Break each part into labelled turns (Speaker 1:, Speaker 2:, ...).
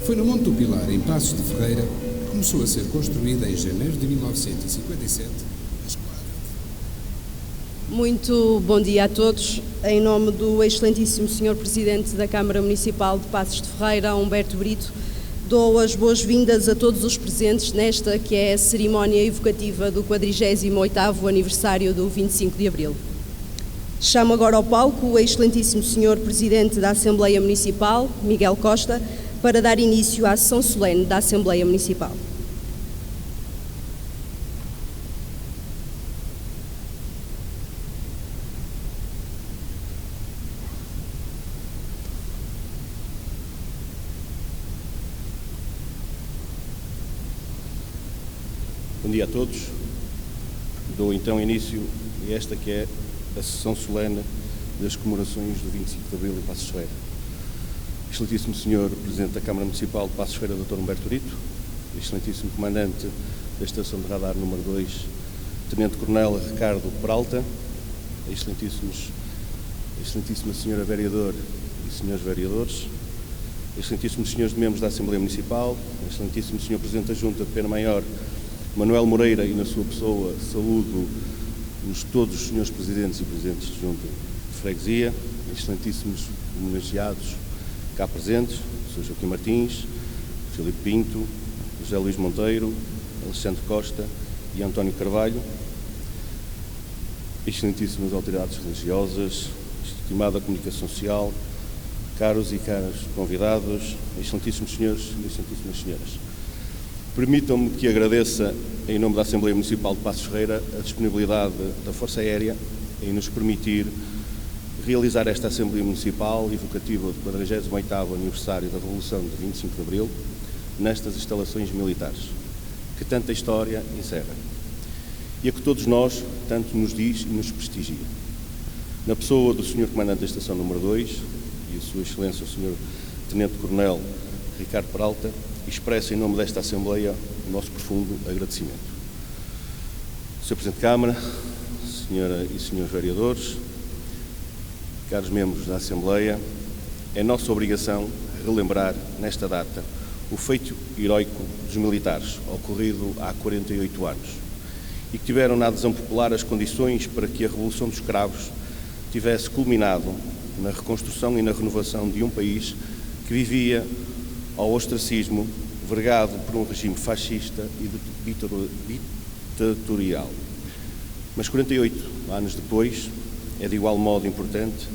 Speaker 1: Foi no Monte do Pilar, em Passos de Ferreira, que começou a ser construída em janeiro de 1957 a esquadra.
Speaker 2: Muito bom dia a todos. Em nome do excelentíssimo Sr. Presidente da Câmara Municipal de Passos de Ferreira, Humberto Brito, dou as boas-vindas a todos os presentes nesta que é a cerimónia evocativa do 48º aniversário do 25 de Abril. Chamo agora ao palco o excelentíssimo Sr. Presidente da Assembleia Municipal, Miguel Costa, para dar início à sessão solene da Assembleia Municipal.
Speaker 3: Bom dia a todos. Dou então início a esta que é a sessão solene das comemorações do 25 de Abril em Passos de Ferreira. Excelentíssimo Sr. Presidente da Câmara Municipal de Passos de Ferreira, Dr. Humberto Brito, Excelentíssimo Comandante da Estação de Radar número 2, Tenente Coronel Ricardo Peralta, Excelentíssima Sra. Vereador e Srs. Vereadores, Excelentíssimos Srs. Membros da Assembleia Municipal, Excelentíssimo Sr. Presidente da Junta de Pena Maior, Manuel Moreira, e na sua pessoa saúdo todos os senhores presidentes e presidentes de junta de freguesia, excelentíssimos homenageados cá presentes, Sr. Joaquim Martins, Filipe Pinto, José Luís Monteiro, Alexandre Costa e António Carvalho, excelentíssimas autoridades religiosas, estimada comunicação social, caros e caras convidados, excelentíssimos senhores e excelentíssimas senhoras. Permitam-me que agradeça, em nome da Assembleia Municipal de Passos de Ferreira, a disponibilidade da Força Aérea em nos permitir realizar esta Assembleia Municipal evocativa do 48º aniversário da Revolução de 25 de Abril nestas instalações militares, que tanta história encerra e a que todos nós tanto nos diz e nos prestigia. Na pessoa do Sr. Comandante da Estação número 2 e a Sua Excelência o Sr. Tenente Coronel Ricardo Peralta, expresso em nome desta Assembleia o nosso profundo agradecimento. Sr. Presidente de Câmara, Senhora e Senhores Vereadores, caros membros da Assembleia, é nossa obrigação relembrar nesta data o feito heroico dos militares, ocorrido há 48 anos, e que tiveram na adesão popular as condições para que a Revolução dos Cravos tivesse culminado na reconstrução e na renovação de um país que vivia ao ostracismo, vergado por um regime fascista e ditatorial. Mas 48 anos depois, é de igual modo importante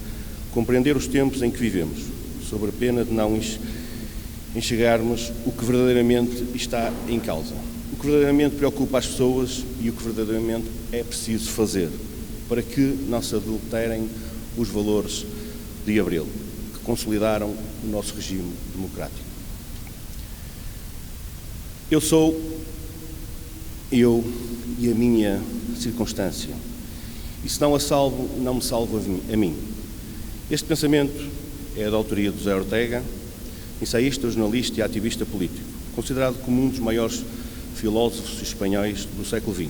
Speaker 3: compreender os tempos em que vivemos, sob a pena de não enxergarmos o que verdadeiramente está em causa, o que verdadeiramente preocupa as pessoas e o que verdadeiramente é preciso fazer para que não se adulterem os valores de Abril, que consolidaram o nosso regime democrático. Eu e a minha circunstância, e se não a salvo, não me salvo a mim. Este pensamento é da autoria de José Ortega, ensaísta, jornalista e ativista político, considerado como um dos maiores filósofos espanhóis do século XX.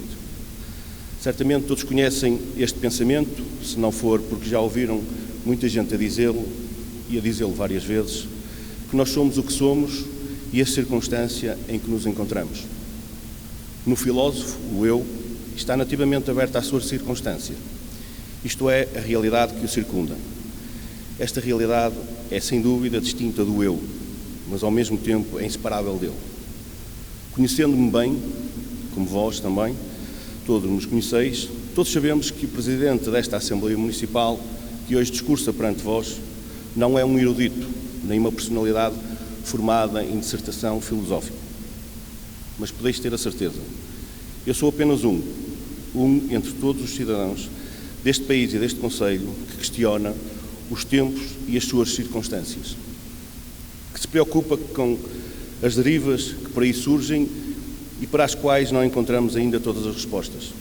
Speaker 3: Certamente todos conhecem este pensamento, se não for porque já ouviram muita gente a dizê-lo, e a dizê-lo várias vezes, que nós somos o que somos e a circunstância em que nos encontramos. No filósofo, o eu está nativamente aberto à sua circunstância, isto é, a realidade que o circunda. Esta realidade é, sem dúvida, distinta do eu, mas ao mesmo tempo é inseparável dele. Conhecendo-me bem, como vós também, todos nos conheceis, todos sabemos que o Presidente desta Assembleia Municipal, que hoje discursa perante vós, não é um erudito, nem uma personalidade formada em dissertação filosófica. Mas podeis ter a certeza, eu sou apenas um entre todos os cidadãos deste país e deste Conselho que questiona os tempos e as suas circunstâncias, que se preocupa com as derivas que por aí surgem e para as quais não encontramos ainda todas as respostas.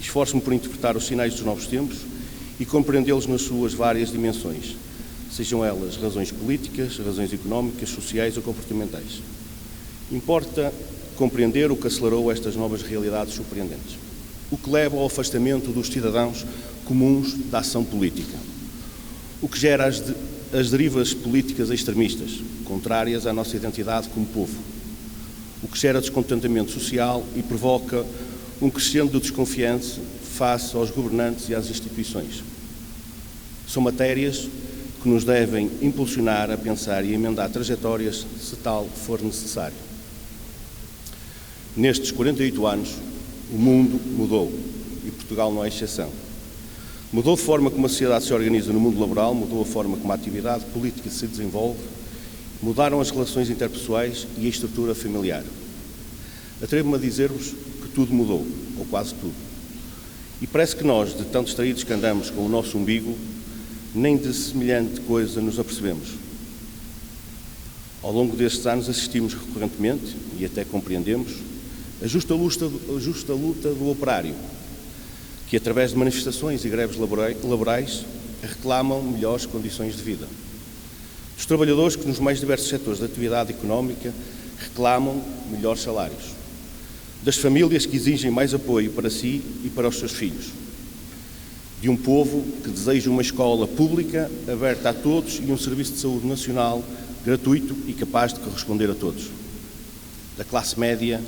Speaker 3: Esforço-me por interpretar os sinais dos novos tempos e compreendê-los nas suas várias dimensões, sejam elas razões políticas, razões económicas, sociais ou comportamentais. Importa compreender o que acelerou estas novas realidades surpreendentes, o que leva ao afastamento dos cidadãos comuns da ação política, o que gera as derivas políticas extremistas, contrárias à nossa identidade como povo, o que gera descontentamento social e provoca um crescendo de desconfiança face aos governantes e às instituições. São matérias que nos devem impulsionar a pensar e emendar trajetórias, se tal for necessário. Nestes 48 anos, o mundo mudou e Portugal não é exceção. Mudou a forma como a sociedade se organiza no mundo laboral, mudou a forma como a atividade política se desenvolve, mudaram as relações interpessoais e a estrutura familiar. Atrevo-me a dizer-vos que tudo mudou, ou quase tudo. E parece que nós, de tão distraídos que andamos com o nosso umbigo, nem de semelhante coisa nos apercebemos. Ao longo destes anos assistimos recorrentemente, e até compreendemos, a justa luta do operário, que através de manifestações e greves laborais reclamam melhores condições de vida. Dos trabalhadores que nos mais diversos setores da atividade económica reclamam melhores salários. Das famílias que exigem mais apoio para si e para os seus filhos. De um povo que deseja uma escola pública aberta a todos e um serviço de saúde nacional gratuito e capaz de corresponder a todos. Da classe média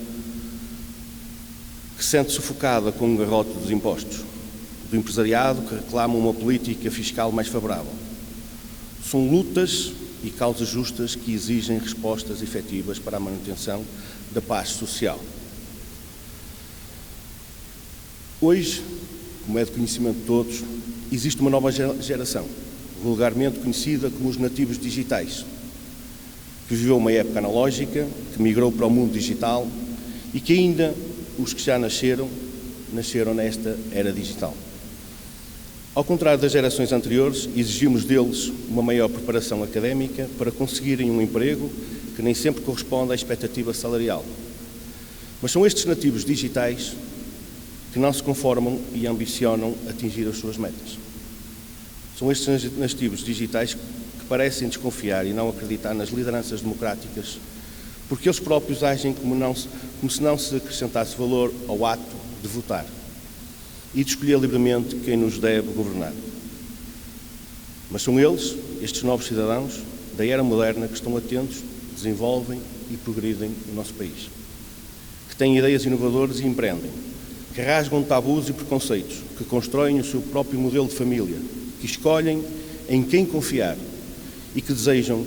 Speaker 3: que se sente sufocada com um garrote dos impostos. Do empresariado que reclama uma política fiscal mais favorável. São lutas e causas justas que exigem respostas efetivas para a manutenção da paz social. Hoje, como é de conhecimento de todos, existe uma nova geração, vulgarmente conhecida como os nativos digitais, que viveu uma época analógica, que migrou para o mundo digital e que ainda os que já nasceram nesta era digital. Ao contrário das gerações anteriores, exigimos deles uma maior preparação académica para conseguirem um emprego que nem sempre corresponde à expectativa salarial. Mas são estes nativos digitais que não se conformam e ambicionam atingir as suas metas. São estes nativos digitais que parecem desconfiar e não acreditar nas lideranças democráticas, porque eles próprios agem como se não se acrescentasse valor ao ato de votar e de escolher livremente quem nos deve governar. Mas são eles, estes novos cidadãos da era moderna, que estão atentos, desenvolvem e progridem no nosso país, que têm ideias inovadoras e empreendem, que rasgam tabus e preconceitos, que constroem o seu próprio modelo de família, que escolhem em quem confiar e que desejam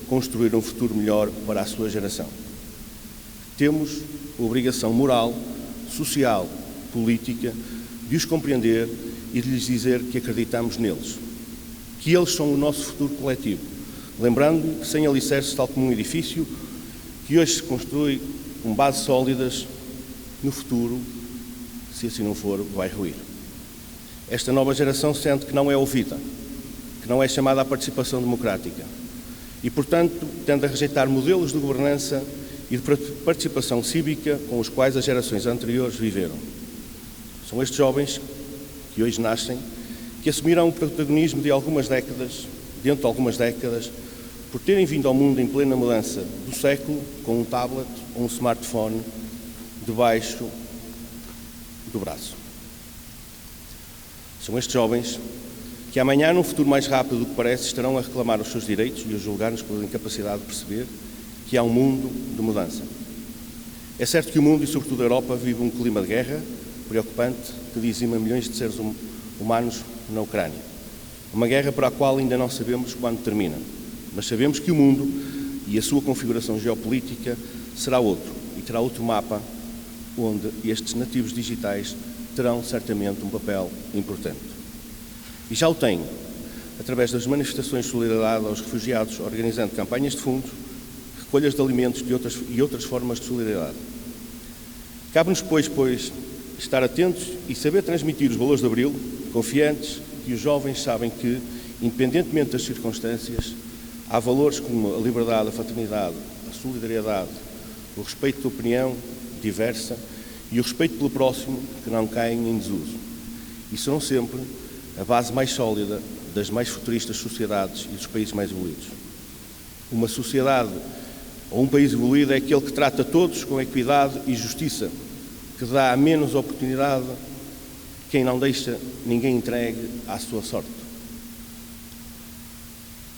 Speaker 3: construir um futuro melhor para a sua geração. Temos a obrigação moral, social, política, de os compreender e de lhes dizer que acreditamos neles, que eles são o nosso futuro coletivo, lembrando que sem alicerces, tal como um edifício, que hoje se constrói com bases sólidas, no futuro, se assim não for, vai ruir. Esta nova geração sente que não é ouvida, que não é chamada à participação democrática e, portanto, tende a rejeitar modelos de governança e de participação cívica com os quais as gerações anteriores viveram. São estes jovens que hoje nascem, que assumirão o protagonismo de dentro de algumas décadas, por terem vindo ao mundo em plena mudança do século, com um tablet ou um smartphone debaixo do braço. São estes jovens que amanhã, num futuro mais rápido do que parece, estarão a reclamar os seus direitos e a julgar-nos pela incapacidade de perceber que há um mundo de mudança. É certo que o mundo, e sobretudo a Europa, vive um clima de guerra preocupante que dizima milhões de seres humanos na Ucrânia. Uma guerra para a qual ainda não sabemos quando termina, mas sabemos que o mundo e a sua configuração geopolítica será outro, e terá outro mapa onde estes nativos digitais terão certamente um papel importante. E já o têm, através das manifestações de solidariedade aos refugiados, organizando campanhas de fundos, recolhas de alimentos e outras formas de solidariedade. Cabe-nos, pois, estar atentos e saber transmitir os valores de Abril, confiantes que os jovens sabem que, independentemente das circunstâncias, há valores como a liberdade, a fraternidade, a solidariedade, o respeito da opinião diversa e o respeito pelo próximo que não caem em desuso. E serão sempre a base mais sólida das mais futuristas sociedades e dos países mais evoluídos. Uma sociedade ou um país evoluído é aquele que trata todos com equidade e justiça, que dá a menos oportunidade quem não deixa ninguém entregue à sua sorte.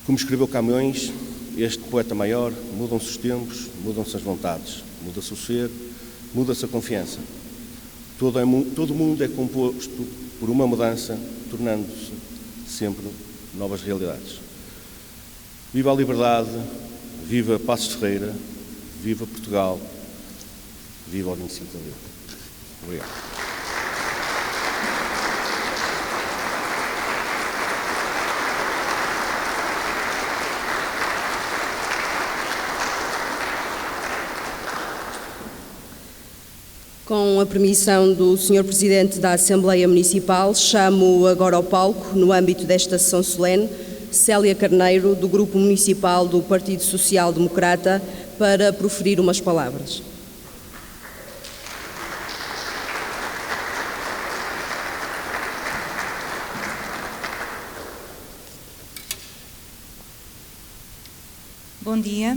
Speaker 3: Como escreveu Camões, este poeta maior, mudam-se os tempos, mudam-se as vontades, muda-se o ser, muda-se a confiança. Todo o mundo é composto por uma mudança, tornando-se sempre novas realidades. Viva a liberdade, viva Passos de Ferreira, viva Portugal, viva o 25 de Abril. Obrigado.
Speaker 2: Com a permissão do Sr. Presidente da Assembleia Municipal, chamo agora ao palco, no âmbito desta sessão solene, Célia Carneiro, do Grupo Municipal do Partido Social Democrata, para proferir umas palavras.
Speaker 4: Bom dia.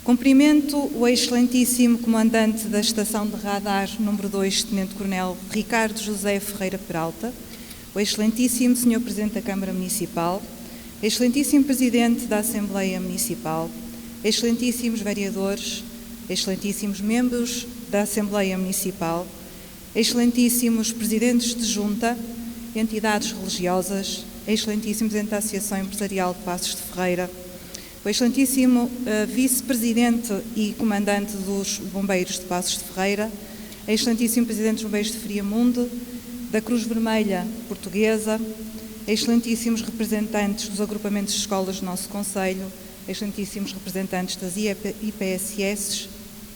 Speaker 4: Cumprimento o excelentíssimo comandante da Estação de Radar número 2, Tenente-Coronel Ricardo José Ferreira Peralta, o excelentíssimo Sr. Presidente da Câmara Municipal, excelentíssimo Presidente da Assembleia Municipal, excelentíssimos vereadores, excelentíssimos membros da Assembleia Municipal, excelentíssimos Presidentes de Junta, entidades religiosas, excelentíssimo Presidente da Associação Empresarial de Passos de Ferreira, o excelentíssimo Vice-Presidente e Comandante dos Bombeiros de Passos de Ferreira, excelentíssimo Presidente dos Bombeiros de Friamundo, da Cruz Vermelha Portuguesa, excelentíssimos representantes dos agrupamentos de escolas do nosso Conselho, excelentíssimos representantes das IPSS,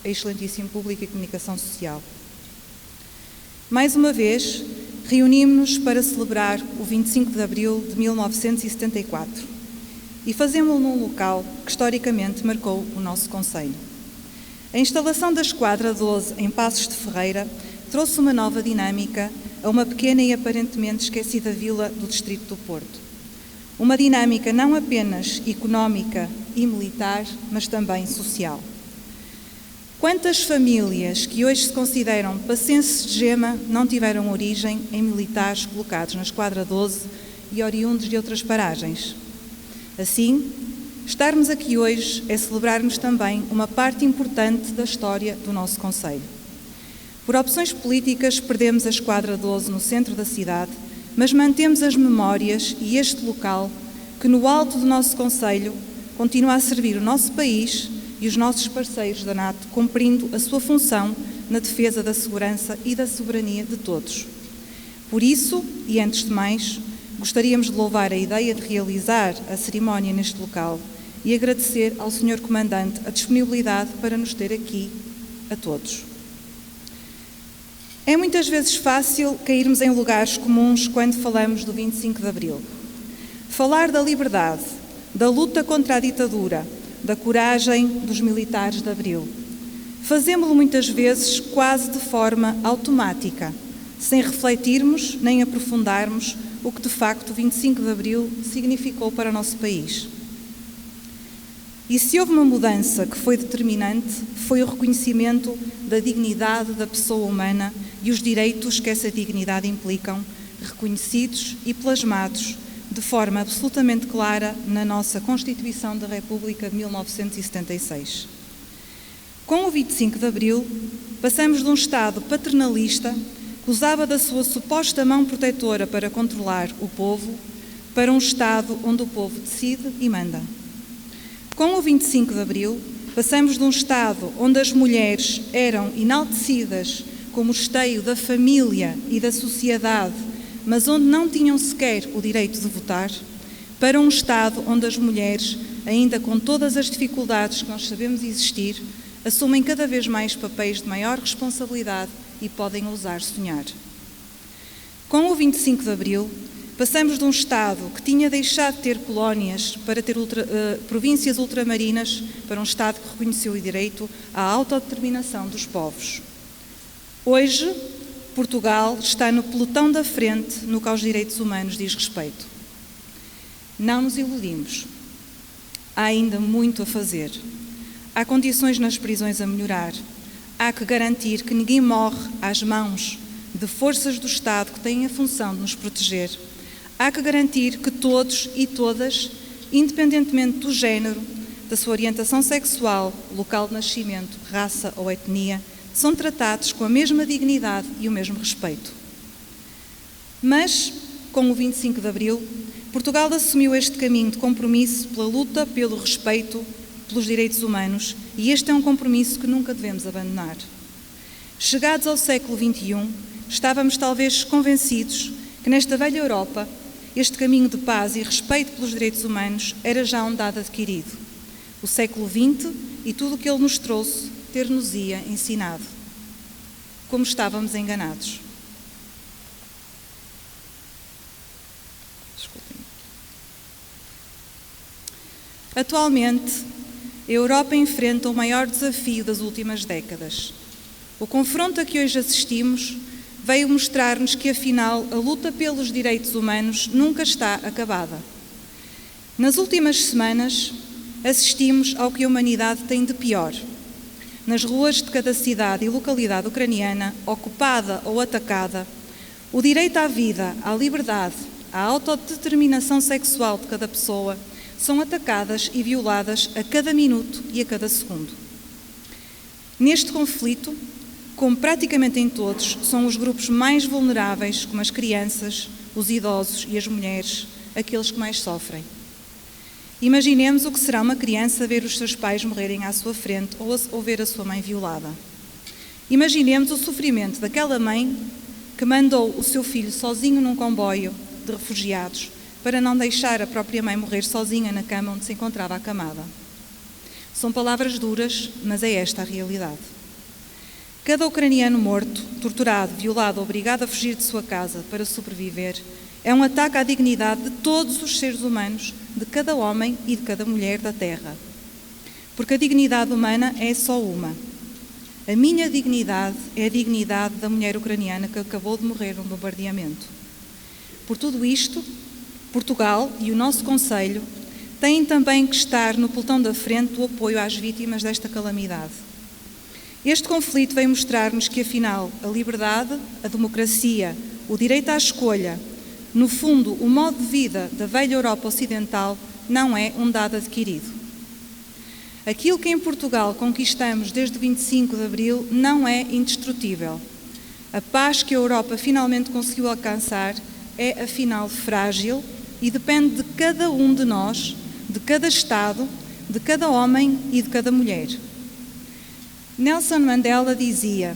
Speaker 4: excelentíssimo Público e Comunicação Social. Mais uma vez, reunimos-nos para celebrar o 25 de Abril de 1974. E fazemos-lo num local que historicamente marcou o nosso concelho. A instalação da Esquadra 12 em Passos de Ferreira trouxe uma nova dinâmica a uma pequena e aparentemente esquecida vila do distrito do Porto. Uma dinâmica não apenas económica e militar, mas também social. Quantas famílias que hoje se consideram passenses de gema não tiveram origem em militares colocados na Esquadra 12 e oriundos de outras paragens? Assim, estarmos aqui hoje é celebrarmos também uma parte importante da história do nosso concelho. Por opções políticas, perdemos a Esquadra 12 no centro da cidade, mas mantemos as memórias e este local que, no alto do nosso concelho, continua a servir o nosso país e os nossos parceiros da NATO, cumprindo a sua função na defesa da segurança e da soberania de todos. Por isso, e antes de mais, gostaríamos de louvar a ideia de realizar a cerimónia neste local e agradecer ao Sr. Comandante a disponibilidade para nos ter aqui a todos. É muitas vezes fácil cairmos em lugares comuns quando falamos do 25 de Abril. Falar da liberdade, da luta contra a ditadura, da coragem dos militares de Abril. Fazemo-lo muitas vezes quase de forma automática, sem refletirmos nem aprofundarmos o que de facto o 25 de Abril significou para o nosso país. E se houve uma mudança que foi determinante, foi o reconhecimento da dignidade da pessoa humana e os direitos que essa dignidade implicam, reconhecidos e plasmados de forma absolutamente clara na nossa Constituição da República de 1976. Com o 25 de Abril, passamos de um Estado paternalista que usava da sua suposta mão protetora para controlar o povo, para um Estado onde o povo decide e manda. Com o 25 de Abril, passamos de um Estado onde as mulheres eram enaltecidas como esteio da família e da sociedade, mas onde não tinham sequer o direito de votar, para um Estado onde as mulheres, ainda com todas as dificuldades que nós sabemos existir, assumem cada vez mais papéis de maior responsabilidade e podem ousar sonhar. Com o 25 de Abril, passamos de um Estado que tinha deixado de ter colónias para ter províncias ultramarinas para um Estado que reconheceu o direito à autodeterminação dos povos. Hoje, Portugal está no pelotão da frente no que aos direitos humanos diz respeito. Não nos iludimos. Há ainda muito a fazer. Há condições nas prisões a melhorar. Há que garantir que ninguém morre às mãos de forças do Estado que têm a função de nos proteger. Há que garantir que todos e todas, independentemente do género, da sua orientação sexual, local de nascimento, raça ou etnia, são tratados com a mesma dignidade e o mesmo respeito. Mas, com o 25 de Abril, Portugal assumiu este caminho de compromisso pela luta pelo respeito pelos direitos humanos, e este é um compromisso que nunca devemos abandonar. Chegados ao século XXI, estávamos talvez convencidos que nesta velha Europa este caminho de paz e respeito pelos direitos humanos era já um dado adquirido. O século XX e tudo o que ele nos trouxe ter-nos-ia ensinado. Como estávamos enganados. Desculpem. Atualmente, a Europa enfrenta o maior desafio das últimas décadas. O confronto a que hoje assistimos veio mostrar-nos que, afinal, a luta pelos direitos humanos nunca está acabada. Nas últimas semanas, assistimos ao que a humanidade tem de pior. Nas ruas de cada cidade e localidade ucraniana, ocupada ou atacada, o direito à vida, à liberdade, à autodeterminação sexual de cada pessoa são atacadas e violadas a cada minuto e a cada segundo. Neste conflito, como praticamente em todos, são os grupos mais vulneráveis, como as crianças, os idosos e as mulheres, aqueles que mais sofrem. Imaginemos o que será uma criança ver os seus pais morrerem à sua frente ou ver a sua mãe violada. Imaginemos o sofrimento daquela mãe que mandou o seu filho sozinho num comboio de refugiados para não deixar a própria mãe morrer sozinha na cama onde se encontrava acamada. São palavras duras, mas é esta a realidade. Cada ucraniano morto, torturado, violado, obrigado a fugir de sua casa para sobreviver, é um ataque à dignidade de todos os seres humanos, de cada homem e de cada mulher da Terra. Porque a dignidade humana é só uma. A minha dignidade é a dignidade da mulher ucraniana que acabou de morrer num bombardeamento. Por tudo isto, Portugal e o nosso Conselho têm também que estar no pelotão da frente do apoio às vítimas desta calamidade. Este conflito veio mostrar-nos que, afinal, a liberdade, a democracia, o direito à escolha, no fundo, o modo de vida da velha Europa Ocidental, não é um dado adquirido. Aquilo que em Portugal conquistamos desde o 25 de Abril não é indestrutível. A paz que a Europa finalmente conseguiu alcançar é, afinal, frágil e depende de cada um de nós, de cada Estado, de cada homem e de cada mulher. Nelson Mandela dizia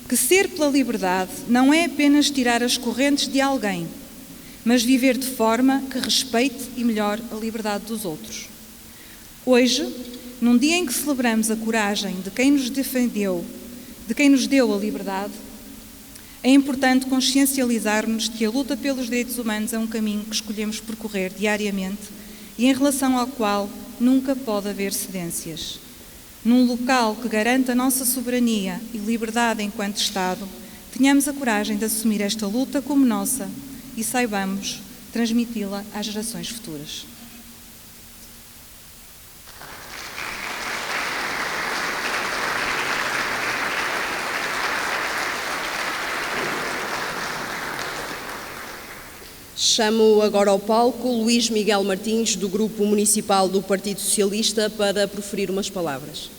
Speaker 4: que ser pela liberdade não é apenas tirar as correntes de alguém, mas viver de forma que respeite e melhore a liberdade dos outros. Hoje, num dia em que celebramos a coragem de quem nos defendeu, de quem nos deu a liberdade, é importante consciencializar-nos de que a luta pelos direitos humanos é um caminho que escolhemos percorrer diariamente e em relação ao qual nunca pode haver cedências. Num local que garanta a nossa soberania e liberdade enquanto Estado, tenhamos a coragem de assumir esta luta como nossa e saibamos transmiti-la às gerações futuras.
Speaker 2: Chamo agora ao palco Luís Miguel Martins, do Grupo Municipal do Partido Socialista, para proferir umas palavras.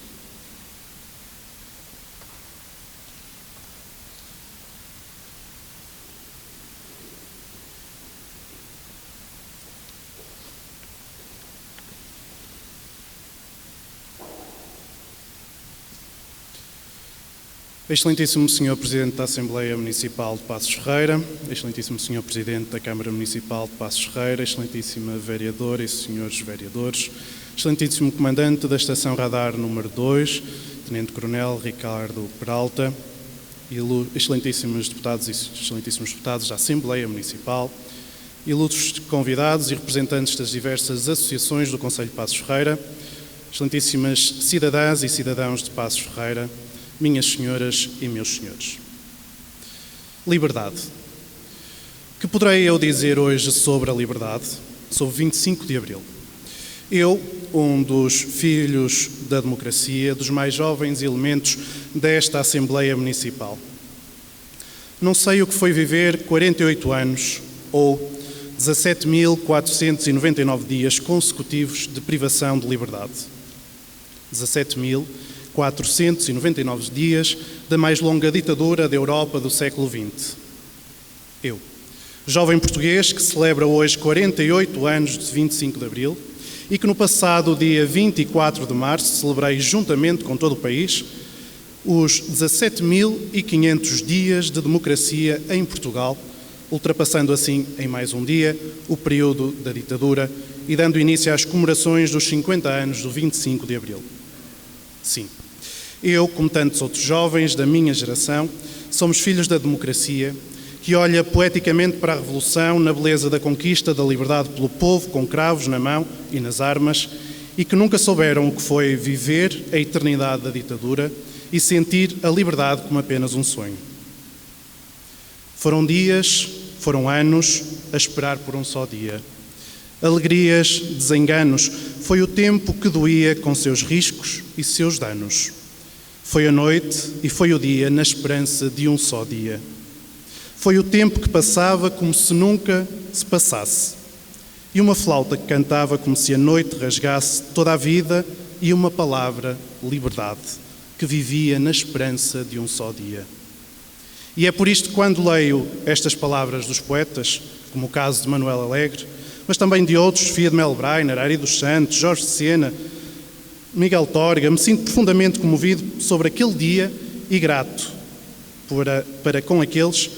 Speaker 5: Excelentíssimo Sr. Presidente da Assembleia Municipal de Passos Ferreira, Excelentíssimo Sr. Presidente da Câmara Municipal de Passos Ferreira, Excelentíssima Vereadora e Senhores Vereadores, Excelentíssimo Comandante da Estação Radar número 2, Tenente-Coronel Ricardo Peralta, Excelentíssimos Deputados e Excelentíssimos Deputados da Assembleia Municipal, ilustres convidados e representantes das diversas associações do Concelho de Passos Ferreira, Excelentíssimas cidadãs e cidadãos de Passos Ferreira, minhas senhoras e meus senhores. Liberdade. Que poderei eu dizer hoje sobre a liberdade, sobre 25 de Abril? Eu, um dos filhos da democracia, dos mais jovens elementos desta Assembleia Municipal. Não sei o que foi viver 48 anos ou 17.499 dias consecutivos de privação de liberdade. 17.499 dias da mais longa ditadura da Europa do século XX. Eu, jovem português que celebra hoje 48 anos de 25 de Abril e que no passado dia 24 de março celebrei juntamente com todo o país os 17.500 dias de democracia em Portugal, ultrapassando assim em mais um dia o período da ditadura e dando início às comemorações dos 50 anos do 25 de Abril. Sim, eu, como tantos outros jovens da minha geração, somos filhos da democracia, que olha poeticamente para a Revolução na beleza da conquista da liberdade pelo povo, com cravos na mão e nas armas, e que nunca souberam o que foi viver a eternidade da ditadura e sentir a liberdade como apenas um sonho. Foram dias, foram anos a esperar por um só dia. Alegrias, desenganos, foi o tempo que doía com seus riscos e seus danos. Foi a noite e foi o dia na esperança de um só dia. Foi o tempo que passava como se nunca se passasse. E uma flauta que cantava como se a noite rasgasse toda a vida e uma palavra, liberdade, que vivia na esperança de um só dia. E é por isto que quando leio estas palavras dos poetas, como o caso de Manuel Alegre, mas também de outros, Sofia de Melo Brainer, Ari dos Santos, Jorge de Sena, Miguel Torga, me sinto profundamente comovido sobre aquele dia e grato para com aqueles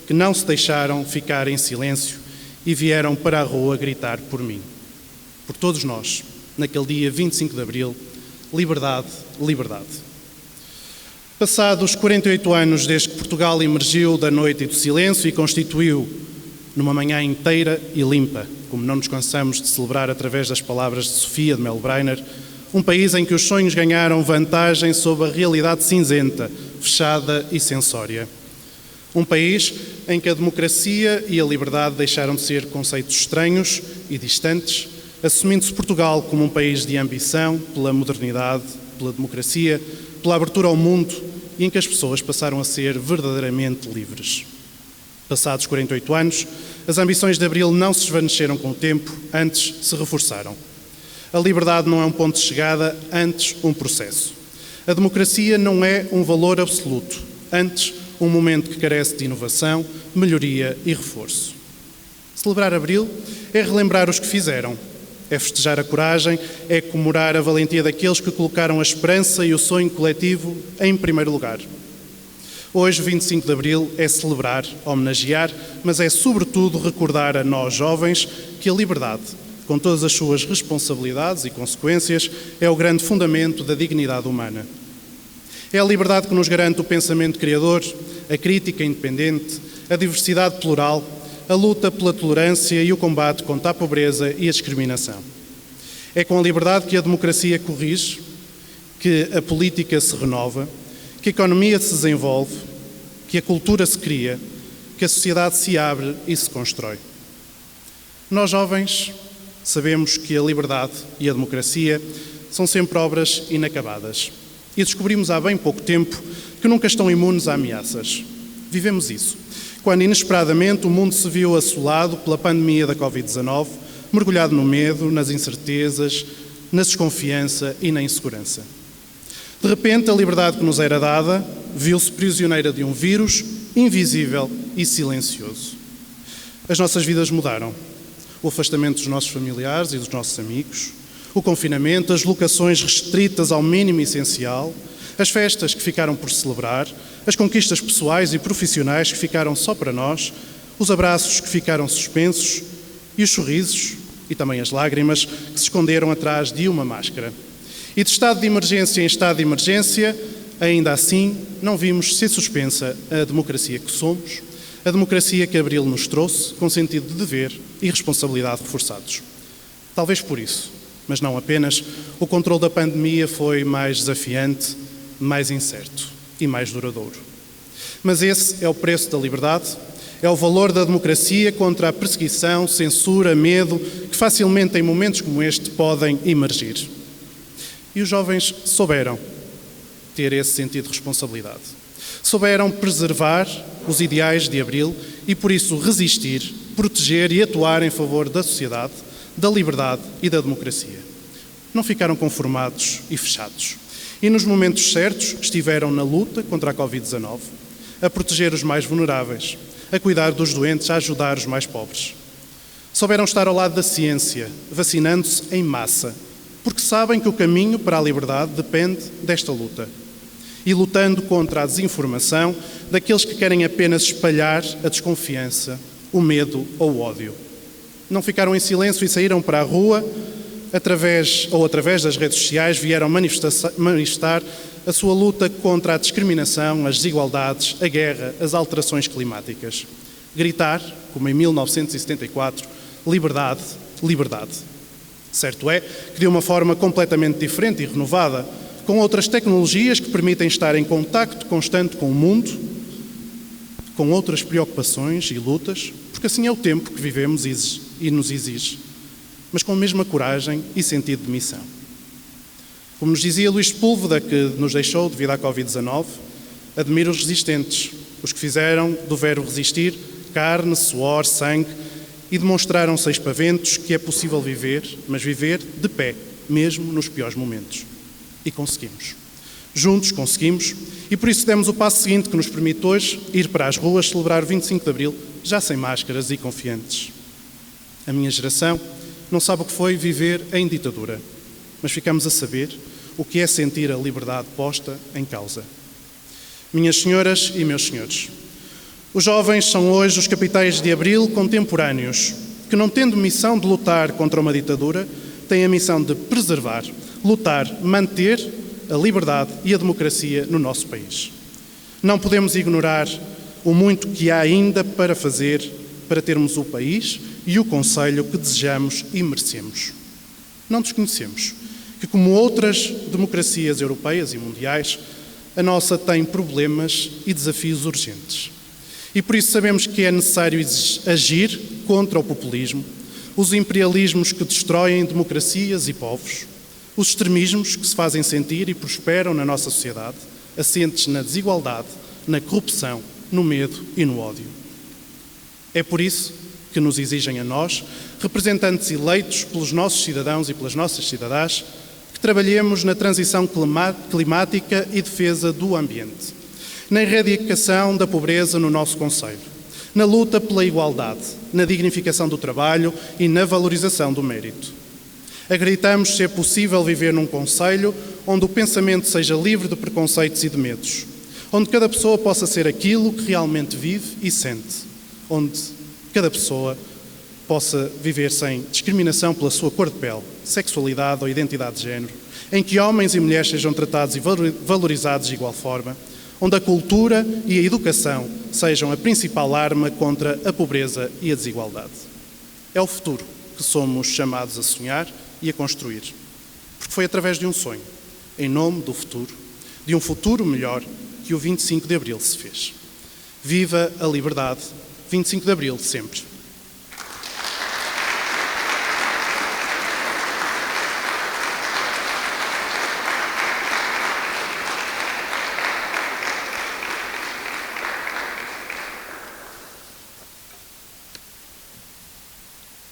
Speaker 5: que não se deixaram ficar em silêncio e vieram para a rua gritar por mim. Por todos nós, naquele dia 25 de Abril, liberdade, liberdade. Passados 48 anos desde que Portugal emergiu da noite e do silêncio e constituiu, numa manhã inteira e limpa, como não nos cansamos de celebrar através das palavras de Sofia de Melo Brainer, um país em que os sonhos ganharam vantagem sobre a realidade cinzenta, fechada e sensória. Um país em que a democracia e a liberdade deixaram de ser conceitos estranhos e distantes, assumindo-se Portugal como um país de ambição pela modernidade, pela democracia, pela abertura ao mundo e em que as pessoas passaram a ser verdadeiramente livres. Passados 48 anos, as ambições de Abril não se esvaneceram com o tempo, antes se reforçaram. A liberdade não é um ponto de chegada, antes um processo. A democracia não é um valor absoluto, antes um momento que carece de inovação, melhoria e reforço. Celebrar Abril é relembrar os que fizeram, é festejar a coragem, é comemorar a valentia daqueles que colocaram a esperança e o sonho coletivo em primeiro lugar. Hoje, 25 de Abril, é celebrar, homenagear, mas é sobretudo recordar a nós jovens que a liberdade, com todas as suas responsabilidades e consequências, é o grande fundamento da dignidade humana. É a liberdade que nos garante o pensamento criador, a crítica independente, a diversidade plural, a luta pela tolerância e o combate contra a pobreza e a discriminação. É com a liberdade que a democracia corrige, que a política se renova, que a economia se desenvolve, que a cultura se cria, que a sociedade se abre e se constrói. Nós, jovens, sabemos que a liberdade e a democracia são sempre obras inacabadas. E descobrimos há bem pouco tempo que nunca estão imunes a ameaças. Vivemos isso, quando inesperadamente o mundo se viu assolado pela pandemia da Covid-19, mergulhado no medo, nas incertezas, na desconfiança e na insegurança. De repente, a liberdade que nos era dada viu-se prisioneira de um vírus invisível e silencioso. As nossas vidas mudaram. O afastamento dos nossos familiares e dos nossos amigos, o confinamento, as locações restritas ao mínimo essencial, as festas que ficaram por celebrar, as conquistas pessoais e profissionais que ficaram só para nós, os abraços que ficaram suspensos e os sorrisos e também as lágrimas que se esconderam atrás de uma máscara. E de estado de emergência em estado de emergência, ainda assim, não vimos ser suspensa a democracia que somos, a democracia que Abril nos trouxe, com sentido de dever e responsabilidade reforçados. Talvez por isso, mas não apenas, o controle da pandemia foi mais desafiante, mais incerto e mais duradouro. Mas esse é o preço da liberdade, é o valor da democracia contra a perseguição, censura, medo, que facilmente em momentos como este podem emergir. E os jovens souberam ter esse sentido de responsabilidade. Souberam preservar os ideais de Abril e, por isso, resistir, proteger e atuar em favor da sociedade, da liberdade e da democracia. Não ficaram conformados e fechados. E nos momentos certos estiveram na luta contra a Covid-19, a proteger os mais vulneráveis, a cuidar dos doentes, a ajudar os mais pobres. Souberam estar ao lado da ciência, vacinando-se em massa, porque sabem que o caminho para a liberdade depende desta luta. E lutando contra a desinformação daqueles que querem apenas espalhar a desconfiança, o medo ou o ódio. Não ficaram em silêncio e saíram para a rua, através das redes sociais, vieram manifestar a sua luta contra a discriminação, as desigualdades, a guerra, as alterações climáticas. Gritar, como em 1974, liberdade, liberdade. Certo é que de uma forma completamente diferente e renovada, com outras tecnologias que permitem estar em contacto constante com o mundo, com outras preocupações e lutas, porque assim é o tempo que vivemos e nos exige, mas com a mesma coragem e sentido de missão. Como nos dizia Luís Sepúlveda, que nos deixou devido à Covid-19, admiro os resistentes, os que fizeram do verbo resistir carne, suor, sangue e demonstraram sem espaventos que é possível viver, mas viver de pé, mesmo nos piores momentos. E conseguimos. Juntos conseguimos e por isso demos o passo seguinte que nos permite hoje ir para as ruas celebrar o 25 de Abril, já sem máscaras e confiantes. A minha geração não sabe o que foi viver em ditadura, mas ficamos a saber o que é sentir a liberdade posta em causa. Minhas senhoras e meus senhores, os jovens são hoje os capitães de Abril contemporâneos, que não tendo missão de lutar contra uma ditadura, têm a missão de preservar, lutar, manter a liberdade e a democracia no nosso país. Não podemos ignorar o muito que há ainda para fazer para termos o país e o concelho que desejamos e merecemos. Não desconhecemos que, como outras democracias europeias e mundiais, a nossa tem problemas e desafios urgentes. E por isso sabemos que é necessário agir contra o populismo, os imperialismos que destroem democracias e povos, os extremismos que se fazem sentir e prosperam na nossa sociedade, assentes na desigualdade, na corrupção, no medo e no ódio. É por isso que nos exigem a nós, representantes eleitos pelos nossos cidadãos e pelas nossas cidadãs, que trabalhemos na transição climática e defesa do ambiente, na erradicação da pobreza no nosso concelho, na luta pela igualdade, na dignificação do trabalho e na valorização do mérito. Acreditamos ser possível viver num concelho onde o pensamento seja livre de preconceitos e de medos, onde cada pessoa possa ser aquilo que realmente vive e sente, onde cada pessoa possa viver sem discriminação pela sua cor de pele, sexualidade ou identidade de género, em que homens e mulheres sejam tratados e valorizados de igual forma, onde a cultura e a educação sejam a principal arma contra a pobreza e a desigualdade. É o futuro que somos chamados a sonhar e a construir, porque foi através de um sonho, em nome do futuro, de um futuro melhor, que o 25 de Abril se fez. Viva a liberdade! 25 de Abril, sempre.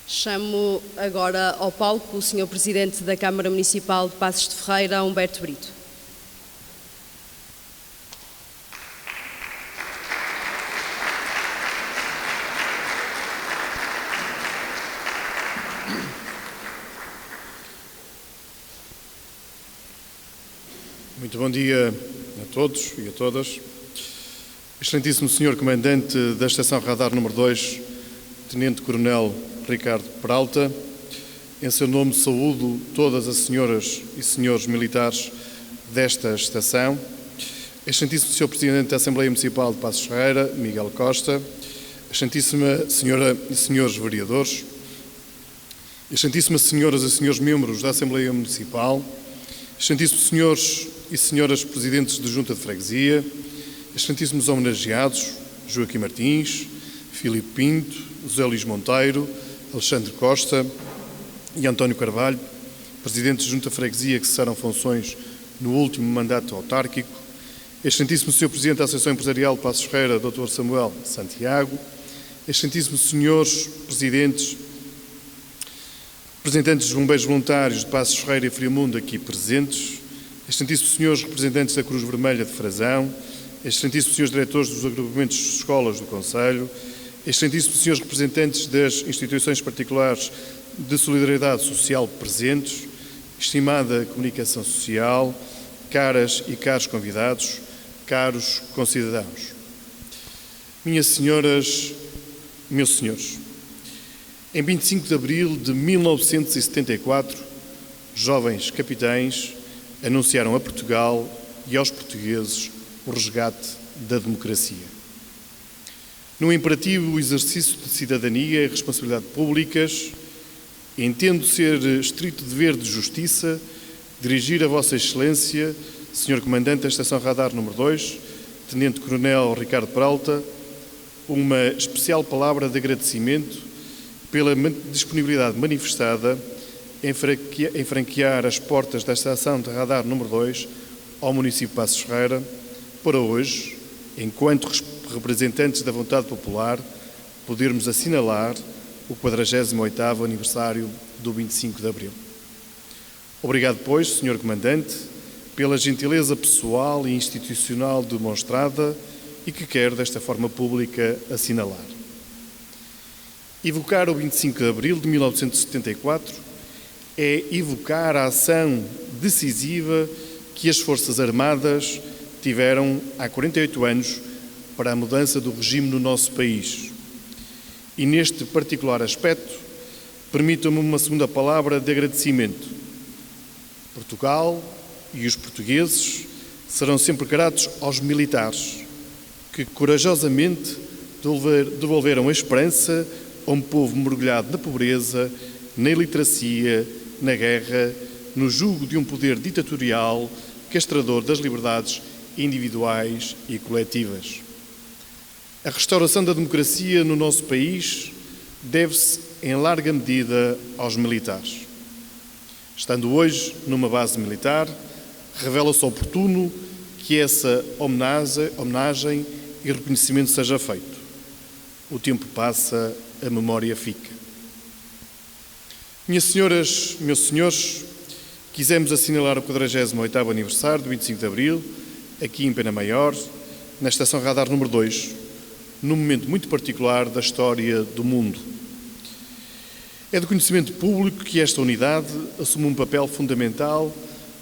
Speaker 2: Chamo agora ao palco o Sr. Presidente da Câmara Municipal de Passos de Ferreira, Humberto Brito.
Speaker 6: Muito bom dia a todos e a todas. Excelentíssimo Sr. Comandante da Estação Radar número 2, Tenente-Coronel Ricardo Peralta, em seu nome saúdo todas as senhoras e senhores militares desta estação, Excelentíssimo Sr. Presidente da Assembleia Municipal de Passos de Ferreira, Miguel Costa, Excelentíssima Senhora e Senhores Vereadores, Excelentíssimas Senhoras e Senhores Membros da Assembleia Municipal, Excelentíssimos Senhores e Senhoras Presidentes de Junta de Freguesia, Excelentíssimos homenageados, Joaquim Martins, Filipe Pinto, José Luís Monteiro, Alexandre Costa e António Carvalho, Presidentes de Junta de Freguesia que cessaram funções no último mandato autárquico, Excelentíssimo Sr. Presidente da Associação Empresarial de Passos de Ferreira, Dr. Samuel Santiago, Excelentíssimos senhores presidentes, representantes dos bombeiros voluntários de Passos Ferreira e Friamundo aqui presentes, excelentíssimos senhores representantes da Cruz Vermelha de Frazão, excelentíssimos senhores diretores dos agrupamentos de escolas do Conselho, excelentíssimos senhores representantes das instituições particulares de solidariedade social presentes, estimada comunicação social, caras e caros convidados, caros concidadãos. Minhas senhoras, meus senhores, em 25 de abril de 1974, jovens capitães anunciaram a Portugal e aos portugueses o resgate da democracia. No imperativo exercício de cidadania e responsabilidade públicas, entendo ser estrito dever de justiça dirigir a Vossa Excelência, Sr. Comandante da Estação Radar número 2, Tenente-Coronel Ricardo Peralta, uma especial palavra de agradecimento pela disponibilidade manifestada em franquear as portas da Estação de Radar número 2 ao município de Passos Ferreira, para hoje, enquanto representantes da vontade popular, podermos assinalar o 48º aniversário do 25 de Abril. Obrigado, pois, Sr. Comandante, pela gentileza pessoal e institucional demonstrada e que quero, desta forma pública, assinalar. Evocar o 25 de Abril de 1974 é evocar a ação decisiva que as Forças Armadas tiveram há 48 anos para a mudança do regime no nosso país. E neste particular aspecto, permitam-me uma segunda palavra de agradecimento. Portugal e os portugueses serão sempre gratos aos militares que corajosamente devolveram a esperança a um povo mergulhado na pobreza, na iliteracia, na guerra, no jugo de um poder ditatorial castrador das liberdades individuais e coletivas. A restauração da democracia no nosso país deve-se, em larga medida, aos militares. Estando hoje numa base militar, revela-se oportuno que essa homenagem e reconhecimento seja feito. O tempo passa, a memória fica. Minhas senhoras, meus senhores, quisemos assinalar o 48º aniversário do 25 de Abril, aqui em Pena Maior, na Estação Radar número 2, num momento muito particular da história do mundo. É de conhecimento público que esta unidade assume um papel fundamental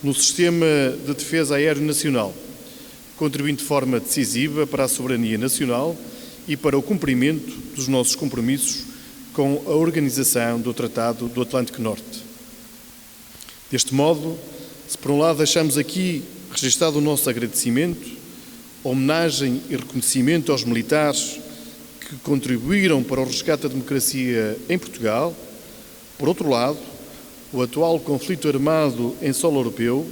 Speaker 6: no sistema de defesa aéreo nacional, contribuindo de forma decisiva para a soberania nacional e para o cumprimento dos nossos compromissos com a organização do Tratado do Atlântico Norte. Deste modo, se por um lado deixamos aqui registado o nosso agradecimento, homenagem e reconhecimento aos militares que contribuíram para o resgate da democracia em Portugal, por outro lado, o atual conflito armado em solo europeu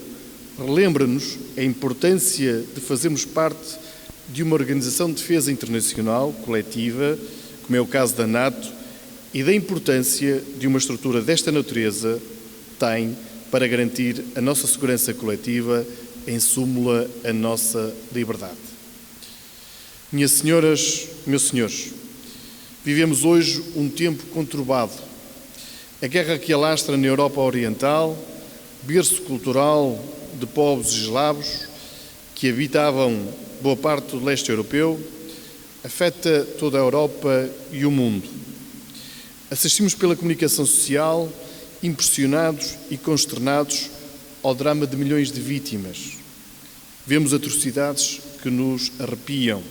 Speaker 6: relembra-nos a importância de fazermos parte de uma organização de defesa internacional coletiva, como é o caso da NATO, e da importância de uma estrutura desta natureza tem para garantir a nossa segurança coletiva, em súmula, a nossa liberdade. Minhas senhoras, meus senhores, vivemos hoje um tempo conturbado. A guerra que alastra na Europa Oriental, berço cultural de povos eslavos que habitavam boa parte do leste europeu, afeta toda a Europa e o mundo. Assistimos pela comunicação social, impressionados e consternados ao drama de milhões de vítimas. Vemos atrocidades que nos arrepiam.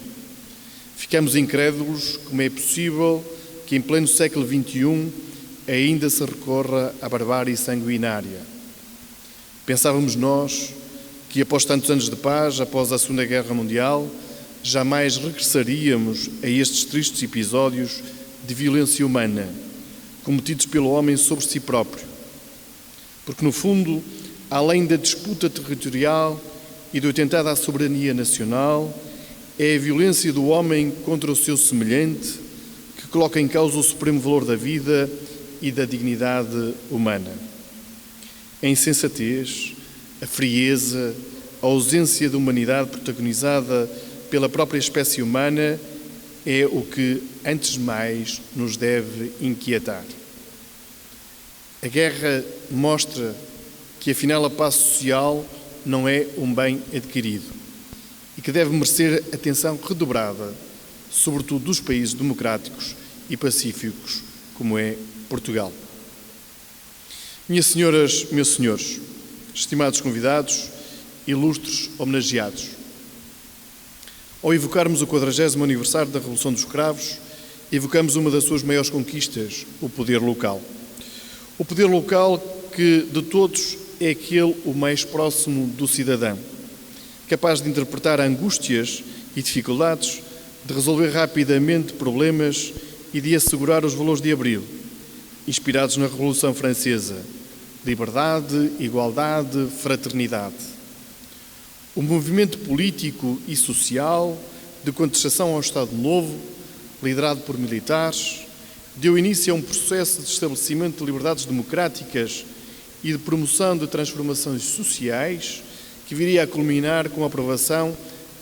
Speaker 6: Ficamos incrédulos como é possível que em pleno século XXI ainda se recorra à barbárie sanguinária. Pensávamos nós que após tantos anos de paz, após a Segunda Guerra Mundial, jamais regressaríamos a estes tristes episódios de violência humana cometidos pelo homem sobre si próprio. Porque, no fundo, além da disputa territorial e do atentado à soberania nacional, é a violência do homem contra o seu semelhante que coloca em causa o supremo valor da vida e da dignidade humana. A insensatez, a frieza, a ausência de humanidade protagonizada pela própria espécie humana é o que, antes de mais, nos deve inquietar. A guerra mostra que, afinal, a paz social não é um bem adquirido e que deve merecer atenção redobrada, sobretudo dos países democráticos e pacíficos, como é Portugal. Minhas senhoras, meus senhores, estimados convidados, ilustres homenageados, ao evocarmos o 40º aniversário da Revolução dos Cravos, evocamos uma das suas maiores conquistas, o poder local. O poder local que, de todos, é aquele o mais próximo do cidadão, capaz de interpretar angústias e dificuldades, de resolver rapidamente problemas e de assegurar os valores de Abril, inspirados na Revolução Francesa: liberdade, igualdade, fraternidade. O movimento político e social de contestação ao Estado Novo, liderado por militares, deu início a um processo de estabelecimento de liberdades democráticas e de promoção de transformações sociais que viria a culminar com a aprovação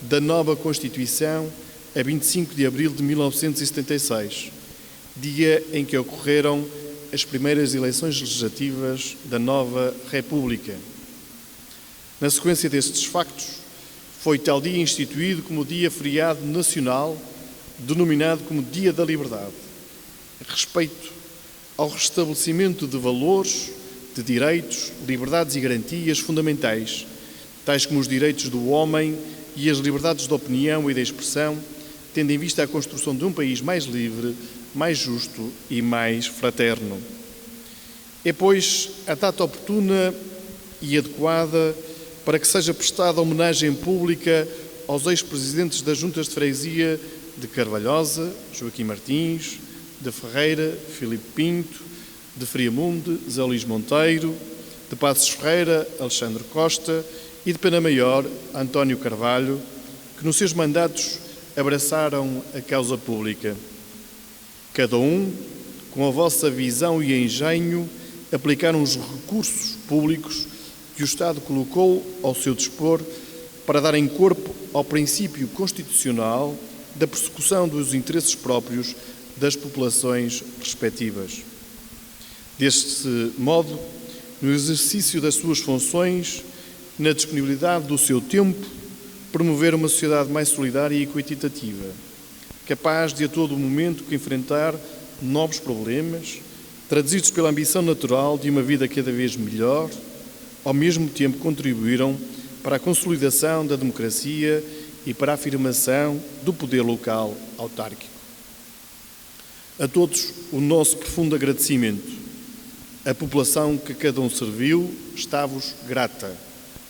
Speaker 6: da nova Constituição a 25 de abril de 1976, dia em que ocorreram as primeiras eleições legislativas da nova República. Na sequência destes factos, foi tal dia instituído como dia feriado nacional, denominado como Dia da Liberdade, a respeito ao restabelecimento de valores, de direitos, liberdades e garantias fundamentais, tais como os direitos do homem e as liberdades de opinião e de expressão, tendo em vista a construção de um país mais livre, mais justo e mais fraterno. É, pois, a data oportuna e adequada para que seja prestada homenagem pública aos ex-presidentes das Juntas de Freguesia de Carvalhosa, Joaquim Martins, de Ferreira, Filipe Pinto, de Friamunde, Zé Luís Monteiro, de Passos Ferreira, Alexandre Costa e de Pena Maior, António Carvalho, que nos seus mandatos abraçaram a causa pública. Cada um, com a vossa visão e engenho, aplicaram os recursos públicos que o Estado colocou ao seu dispor para darem corpo ao princípio constitucional da persecução dos interesses próprios das populações respectivas. Deste modo, no exercício das suas funções, na disponibilidade do seu tempo, promover uma sociedade mais solidária e equitativa, capaz de a todo momento enfrentar novos problemas, traduzidos pela ambição natural de uma vida cada vez melhor, ao mesmo tempo contribuíram para a consolidação da democracia e para a afirmação do poder local autárquico. A todos o nosso profundo agradecimento. A população que cada um serviu está-vos grata,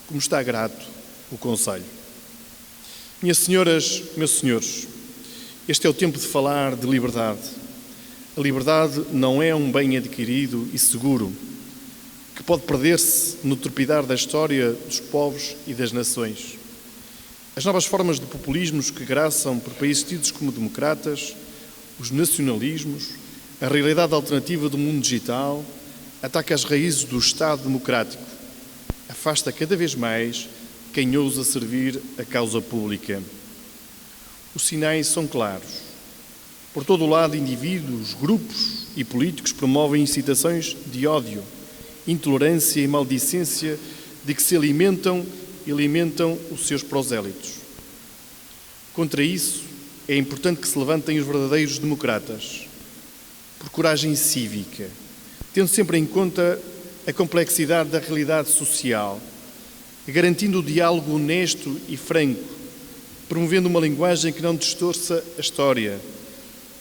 Speaker 6: como está grato o Conselho. Minhas senhoras, meus senhores, este é o tempo de falar de liberdade. A liberdade não é um bem adquirido e seguro, que pode perder-se no trepidar da história dos povos e das nações. As novas formas de populismos que graçam por países tidos como democratas, os nacionalismos, a realidade alternativa do mundo digital, ataca as raízes do Estado democrático, afasta cada vez mais quem ousa servir a causa pública. Os sinais são claros. Por todo o lado, indivíduos, grupos e políticos promovem incitações de ódio, intolerância e maldicência de que se alimentam e alimentam os seus prosélitos. Contra isso, é importante que se levantem os verdadeiros democratas, por coragem cívica, tendo sempre em conta a complexidade da realidade social, garantindo o diálogo honesto e franco, promovendo uma linguagem que não distorça a história,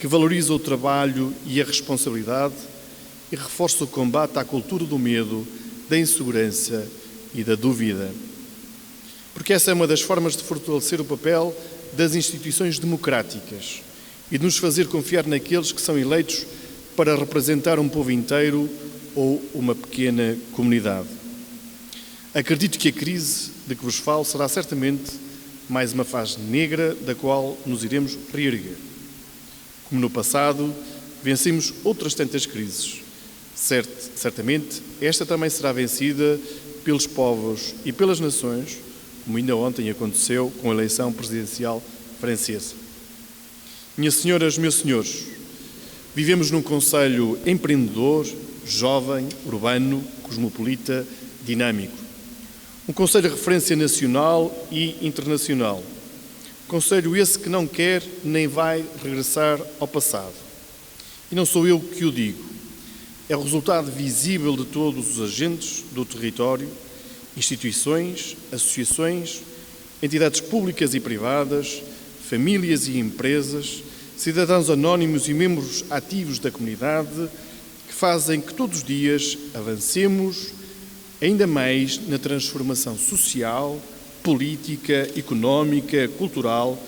Speaker 6: que valoriza o trabalho e a responsabilidade e reforça o combate à cultura do medo, da insegurança e da dúvida. Porque essa é uma das formas de fortalecer o papel das instituições democráticas e de nos fazer confiar naqueles que são eleitos para representar um povo inteiro ou uma pequena comunidade. Acredito que a crise de que vos falo será certamente mais uma fase negra da qual nos iremos reerguer. Como no passado, vencemos outras tantas crises. Certamente, esta também será vencida pelos povos e pelas nações, como ainda ontem aconteceu com a eleição presidencial francesa. Minhas senhoras, meus senhores, vivemos num concelho empreendedor, jovem, urbano, cosmopolita, dinâmico. Um concelho de referência nacional e internacional. Concelho esse que não quer nem vai regressar ao passado. E não sou eu que o digo. É o resultado visível de todos os agentes do território, instituições, associações, entidades públicas e privadas, famílias e empresas, cidadãos anónimos e membros ativos da comunidade, que fazem que todos os dias avancemos ainda mais na transformação social, política, económica, cultural,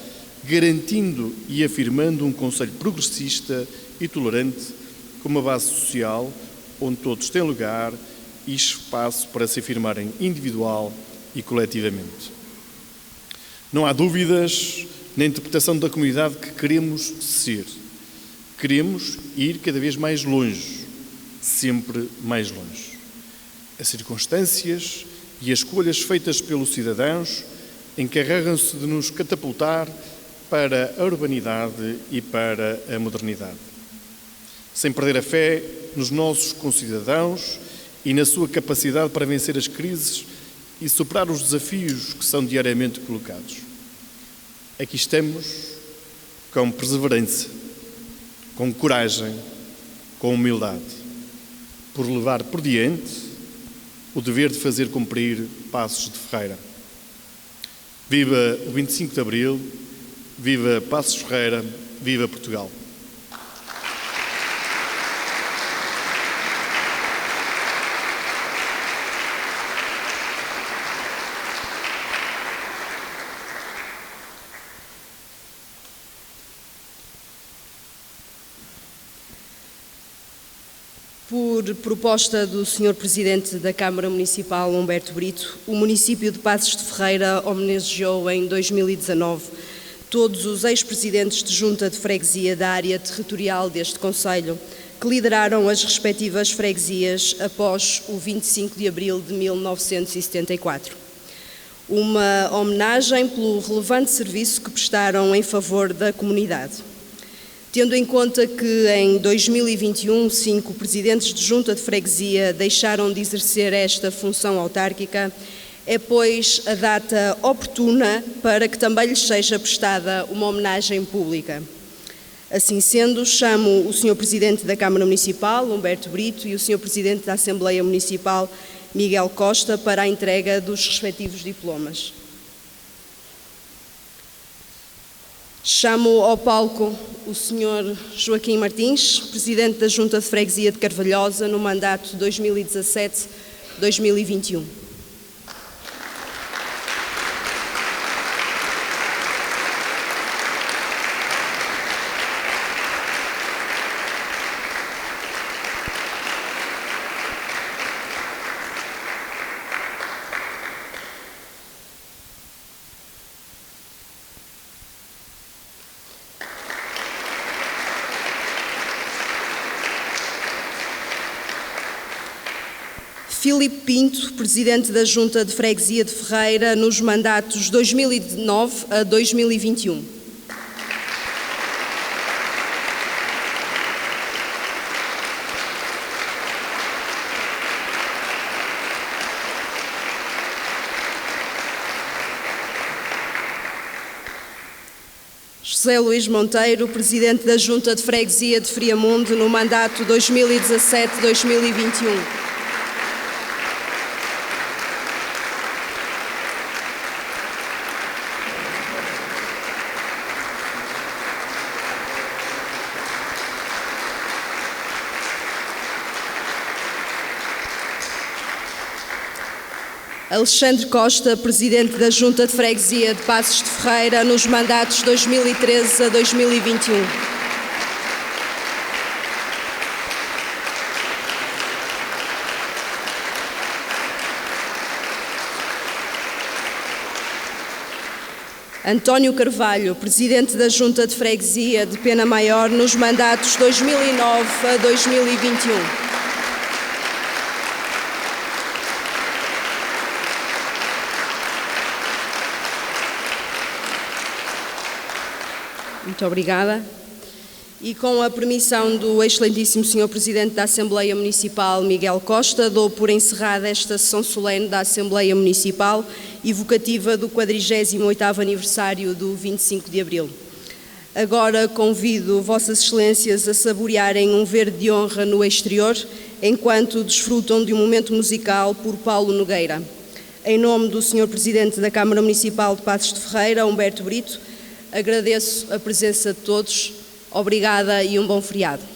Speaker 6: garantindo e afirmando um concelho progressista e tolerante, com uma base social onde todos têm lugar e espaço para se afirmarem individual e coletivamente. Não há dúvidas na interpretação da comunidade que queremos ser. Queremos ir cada vez mais longe, sempre mais longe. As circunstâncias e as escolhas feitas pelos cidadãos encarregam-se de nos catapultar para a urbanidade e para a modernidade. Sem perder a fé nos nossos concidadãos e na sua capacidade para vencer as crises e superar os desafios que são diariamente colocados. Aqui estamos com perseverança, com coragem, com humildade, por levar por diante o dever de fazer cumprir Paços de Ferreira. Viva o 25 de Abril, viva Paços de Ferreira, viva Portugal!
Speaker 2: Por proposta do Sr. Presidente da Câmara Municipal, Humberto Brito, o município de Paços de Ferreira homenageou em 2019 todos os ex-presidentes de junta de freguesia da área territorial deste concelho, que lideraram as respectivas freguesias após o 25 de abril de 1974. Uma homenagem pelo relevante serviço que prestaram em favor da comunidade. Tendo em conta que em 2021 5 presidentes de junta de freguesia deixaram de exercer esta função autárquica, é, pois, a data oportuna para que também lhes seja prestada uma homenagem pública. Assim sendo, chamo o Sr. Presidente da Câmara Municipal, Humberto Brito, e o Sr. Presidente da Assembleia Municipal, Miguel Costa, para a entrega dos respectivos diplomas. Chamo ao palco o Sr. Joaquim Martins, Presidente da Junta de Freguesia de Carvalhosa, no mandato 2017-2021. Filipe Pinto, Presidente da Junta de Freguesia de Ferreira, nos mandatos 2009 a 2021. José Luís Monteiro, Presidente da Junta de Freguesia de Friamundo, no mandato 2017-2021. Alexandre Costa, Presidente da Junta de Freguesia de Paços de Ferreira, nos mandatos 2013 a 2021. António Carvalho, Presidente da Junta de Freguesia de Pena Maior, nos mandatos 2009 a 2021. Muito obrigada. E com a permissão do excelentíssimo Sr. Presidente da Assembleia Municipal, Miguel Costa, dou por encerrada esta sessão solene da Assembleia Municipal, evocativa do 48º aniversário do 25 de Abril. Agora convido Vossas Excelências a saborearem um verde de honra no exterior, enquanto desfrutam de um momento musical por Paulo Nogueira. Em nome do Sr. Presidente da Câmara Municipal de Passos de Ferreira, Humberto Brito, agradeço a presença de todos. Obrigada e um bom feriado.